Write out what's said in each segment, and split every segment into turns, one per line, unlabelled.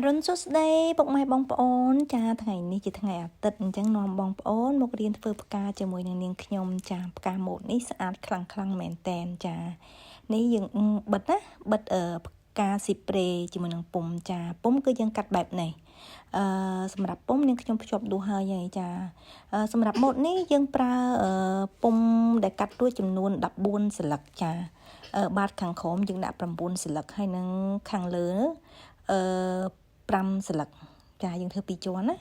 រុនសួស្ដីពុកម៉ែបងប្អូនចាថ្ងៃនេះជាថ្ងៃអាទិត្យអញ្ចឹងនាំបងប្អូនមករៀនធ្វើផ្កាជាមួយនឹងនាងខ្ញុំចាផ្កាម៉ូតនេះស្អាតខ្លាំងមែនតែនចានេះយើងបិទណាបិទផ្កាស៊ីប្រេជាមួយនឹងពុំចាពុំគឺយើងកាត់បែបនេះសម្រាប់ពុំនាងខ្ញុំភ្ជាប់ដួសហើយចាសម្រាប់ម៉ូតនេះយើងប្រើពុំដែលកាត់រួចចំនួន14ស្លឹកចាបាតខាងក្រោមយើងដាក់9ស្លឹកហើយនឹងខាងលើ5ស្លឹកចាយើងធ្វើ2ជាន់ណា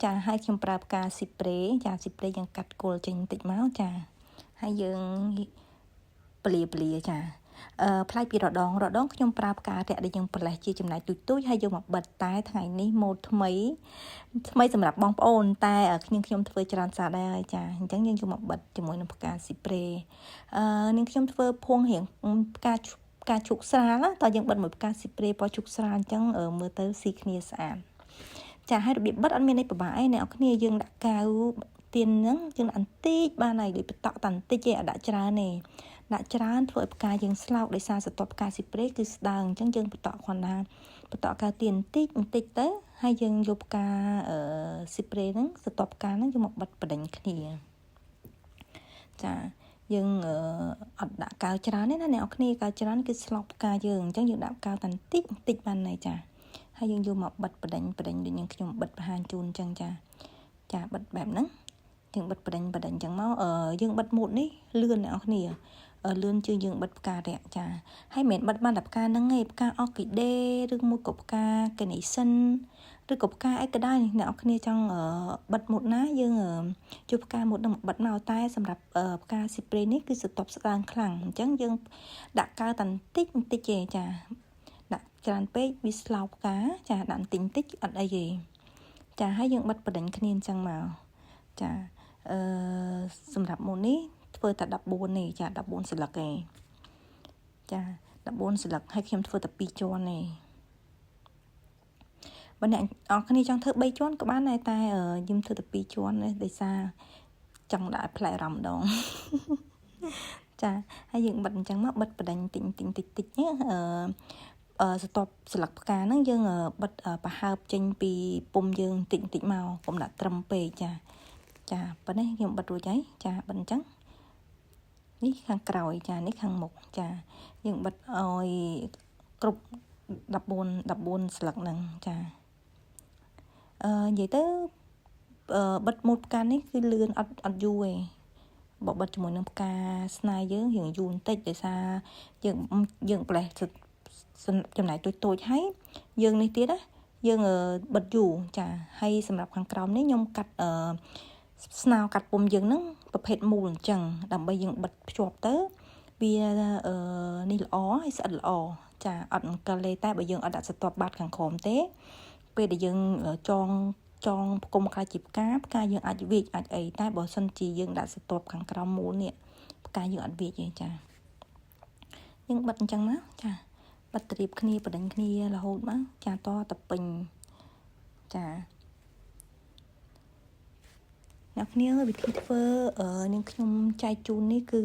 ចាហើយខ្ញុំប្រើផ្កាស៊ីប្រេចាស៊ីប្រេយើងកាត់គល់ចេញបន្តិចមកចាហើយយើងពលាចាផ្លាយពីរដងខ្ញុំប្រើផ្ការាក់ដែលយើងប្រឡេះជាចំណែកទូចហើយយកមកបិទតែថ្ងៃនេះម៉ូតថ្មីសម្រាប់បងប្អូនតែខ្ញុំធ្វើច្រើនសារដែរហើយចាអញ្ចឹងយើងយកមកបិទជាមួយនឹងផ្កាស៊ីប្រេនាងខ្ញុំធ្វើភួងរៀងផ្កាជុកស្រាលណាតើយើងបិទមួយផ្កាស៊ីប្រេពណ៌ជុកស្រាលអញ្ចឹងមើលទៅស៊ីគ្នាស្អាតចាហើយរបៀបបិទអត់មានអីពិបាកអីអ្នកនរគ្នាយើងដាក់កៅទៀនហ្នឹងយើងដាក់បន្តិចបានហើយដូចបតក់តែបន្តិចទេអត់ដាក់ច្រើនទេដាក់ច្រើនធ្វើឲ្យផ្កាយើងស្លោកដោយសារស្រទាប់ផ្កាស៊ីប្រេគឺស្ដើងអញ្ចឹងយើងបតក់គ្រាន់តែបតក់កៅទៀនបន្តិចទៅហើយយើងយកផ្កាស៊ីប្រេហ្នឹងស្រទាប់ផ្កាហ្នឹងយកមកបិទបដិញគ្នាចាយើងអត់ដាក់កៅច្រើនទេណាអ្នកនរគ្នាកៅច្រើនគឺស្លោកផ្កាយើងអញ្ចឹងយើងដាក់កៅតែបន្តិចបានហើយចាហើយយើងយកមកបិទបដិញដូចយើងខ្ញុំបិទបង្ហាញជូនអញ្ចឹងចាបិទបែបហ្នឹងយើងបិទបដិញអញ្ចឹងមកយើងបិទម៉ូតនេះលឿនអ្នកនរគ្នាលឿនជាងយើងបិទផ្ការៈចាហើយមិនមែនបិទបានតែផ្កាហ្នឹងទេផ្កាអគីដេឬមួយក៏ផ្កាកេនីសិនឬក៏ផ្កាអីក៏ដោយអ្នកនរគ្នាចង់បិទម៉ូតណាយើងជួយផ្កាម៉ូតហ្នឹងបិទមកតែសម្រាប់ផ្កាស៊ីប្រេនេះគឺស្ទប់ស្ដាងខ្លាំងអញ្ចឹងយើងដាក់កៅតែបន្តិចទេចាដាក់ច្រើនពេកវាស្លោកផ្កាចាដាក់បន្តិចអត់អីទេចាហើយយើងបិទបដិញគ្នាអញ្ចឹងមកចាសម្រាប់ម៉ូតនេះធ្វើតែ14ទេចា14ស្លឹកទេចា14ស្លឹកហើយខ្ញុំធ្វើតែ2ជាន់ទេបើអ្នកអរគ្នាចង់ធ្វើ3ជាន់ក៏បានដែរតែខ្ញុំធ្វើតែ2ជាន់ទេដោយសារចង់ដាក់ឲ្យផ្លែអារម្មណ៍ម្ដងចាហើយយើងបិទអញ្ចឹងមកបិទបដិញតិចណាស្ទប់ស្លឹកផ្កាហ្នឹងយើងបិទប្រហើបចេញពីពុំយើងតិចមកកុំដាក់ត្រឹមពេកចាប៉ុណ្ណេះខ្ញុំបិទរួចហើយចាបិទអញ្ចឹងនេះខាងក្រោយចានេះខាងមុខចាយើងបិទឲ្យគ្រប់14ស្លឹកហ្នឹងចានិយាយទៅបិទម៉ូតផ្កានេះគឺលឿនអត់យូរទេបើបិទជាមួយនឹងផ្កាស្នេហ៍យើងរៀងយូរបន្តិចដោយសារយើងប្រេះចំណែកតូចហើយយើងនេះទៀតណាយើងបិទយូរចាហើយសម្រាប់ខាងក្រោមនេះខ្ញុំកាត់ស្នោកាត់ពុំយើងហ្នឹងប្រភេទមូលអញ្ចឹងដើម្បីយើងបិទភ្ជាប់ទៅវានេះល្អហើយស្អិតល្អចាអត់អង្គលទេតែបើយើងអត់ដាក់ស្រទាប់បាតខាងក្រោមទេពេលដែលយើងចងផ្គុំខ្លាចជាផ្កាយើងអាចវាចអាចអីតែបើសិនជាយើងដាក់ស្រទាប់ខាងក្រោមមូលនេះផ្កាយើងអត់វាចទេចាយើងបិទអញ្ចឹងមកចាបិទត្រៀបគ្នាបដិញគ្នារហូតមកចាតទៅពេញចាអ្នកគ្នាវិធីធ្វើនាងខ្ញុំចែកជូននេះគឺ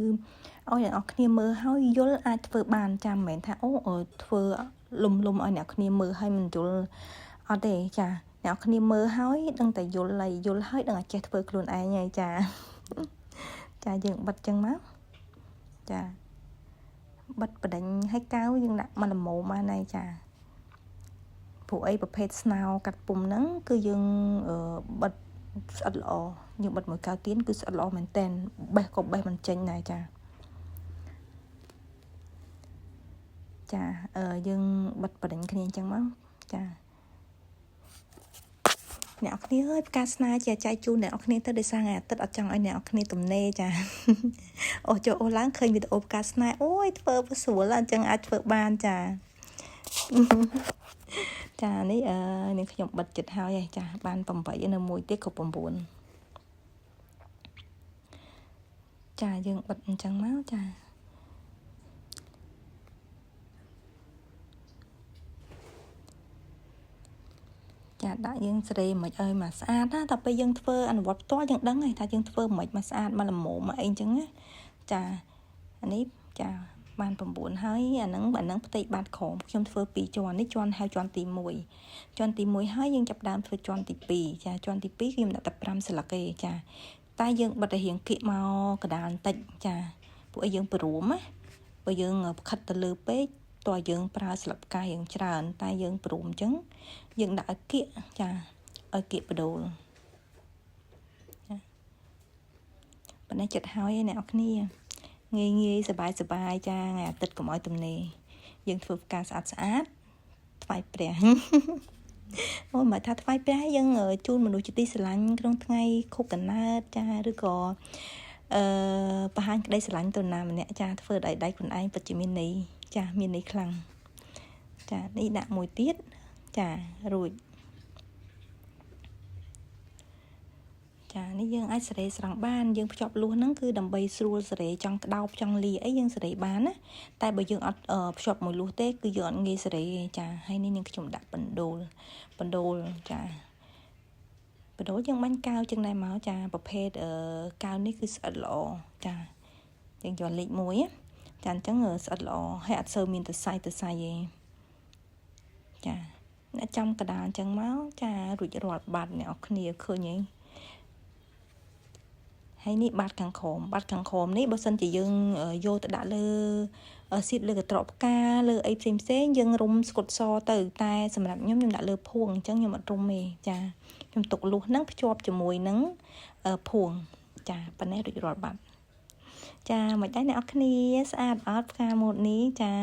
ឲ្យអ្នកគ្នាមើលហើយយល់អាចធ្វើបានចាំមិនមែនថាធ្វើលំឲ្យអ្នកគ្នាមើលហើយមិនយល់អត់ទេចាអ្នកគ្នាមើលហើយដឹងតែយល់ហើយដឹងតែចេះធ្វើខ្លួនឯងហើយចាយើងបិទចឹងមកចាបិទបដិញឲ្យកៅយើងដាក់មកល្មមបានហើយចាព្រោះអីប្រភេទស្នោកាត់ពុំហ្នឹងគឺយើងបិទស្អិតល្អយើងបិទមួយកៅទៀនគឺស្អិតល្អមែនតើបេះក៏បេះមិនចេញដែរចាយើងបិទបដិញគ្នាអញ្ចឹងមកចាអ្នកគ្នាអើយផ្កាស្នេហ៍ជាចែកជូនអ្នកគ្នាទៅដោយសារថ្ងៃអាទិត្យអត់ចង់ឲ្យអ្នកគ្នាទំនេរចាចូលឡើងឃើញវីដេអូផ្កាស្នេហ៍អូយធ្វើស្រួលអញ្ចឹងអាចធ្វើបានចាចានេះនាងខ្ញុំបិទចិត្តហើយចាបាន8នៅមួយទៀតគ្រប់9ចាយើងបិទអញ្ចឹងមកចាដាក់យើងស្រីមិនអើយមកស្អាតណាតែពេលយើងធ្វើអនុវត្តផ្ទាល់យើងដឹងហើយថាយើងធ្វើមិនមកស្អាតមកល្មមមកអីអញ្ចឹងណាចាអានេះចា បាន9ហើយអាហ្នឹងផ្ទៃបាតក្រោមខ្ញុំធ្វើ2ជាន់នេះជាន់ហៅជាន់ទី1ជាន់ទី1ហើយយើងចាប់ដើមធ្វើជាន់ទី2ចាជាន់ទី2ខ្ញុំដាក់តែ5ស្លឹកទេចាតែយើងបិទឲ្យរៀងគៀកមកកណ្ដាលបន្តិចចាពួកឲ្យយើងព្រមណាបើយើងខិតទៅលើពេកតើយើងប្រើស្លឹកផ្ការៀងច្រើនតែយើងព្រមអញ្ចឹងយើងដាក់ឲ្យគៀកចាឲ្យគៀកបដូលចាប៉ុណ្ណេះចិត្តហើយអ្នកនរគ្នាងាយសบายចាថ្ងៃអាទិត្យកុំឲ្យទំនេរយើងធ្វើផ្កាស្អាតថ្វាយព្រះអូមកថាថ្វាយព្រះយើងជូនមនុស្សជាទីស្រឡាញ់ក្នុងថ្ងៃខួបកំណើតចាឬក៏បង្ហាញក្តីស្រឡាញ់ទៅណាម្នាក់ចាធ្វើឲ្យដៃខ្លួនឯងពិតជាមានន័យចាមានន័យខ្លាំងចានេះដាក់មួយទៀតចារួចចានេះយើងអាចសេរីស្រង់បានយើងភ្ជាប់លួសហ្នឹងគឺដើម្បីស្រួលសេរីចង់ក្តោបចង់លាអីយើងសេរីបានណាតែបើយើងអត់ភ្ជាប់មួយលួសទេគឺយើងអត់ងាយសេរីទេចាហើយនេះនាងខ្ញុំដាក់បណ្ដូលចាបណ្ដូលយើងបាញ់កាវចឹងដែរមកចាប្រភេទកាវនេះគឺស្អិតល្អចាយើងយកលេខ1ចាអញ្ចឹងស្អិតល្អហើយអត់សូវមានទៅសាយទេចាអ្នកចំកដាលអញ្ចឹងមកចារួចរាល់បាត់អ្នកនរគ្នាឃើញហីហើយនេះបាតខាងក្រោមនេះបើសិនជាយើងយកទៅដាក់លើសៀតលើកត្រកផ្កាលើអីផ្សេងយើងរុំស្គុតសទៅតែសម្រាប់ខ្ញុំដាក់លើភួងអញ្ចឹងខ្ញុំអត់រុំទេចាខ្ញុំទុកលួសហ្នឹងភ្ជាប់ជាមួយនឹងភួងចាប៉ុណ្ណេះរួចរាល់បាត់ចាមិនដែរអ្នកនរគ្នាស្អាតអត់ផ្កាម៉ូតនេះចា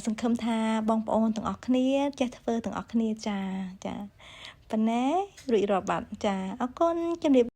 សង្ឃឹមថាបងប្អូនទាំងអស់គ្នាចេះធ្វើទាំងអស់គ្នាចាប៉ុណ្ណេះរួចរាល់បាត់ចាអរគុណជំរាប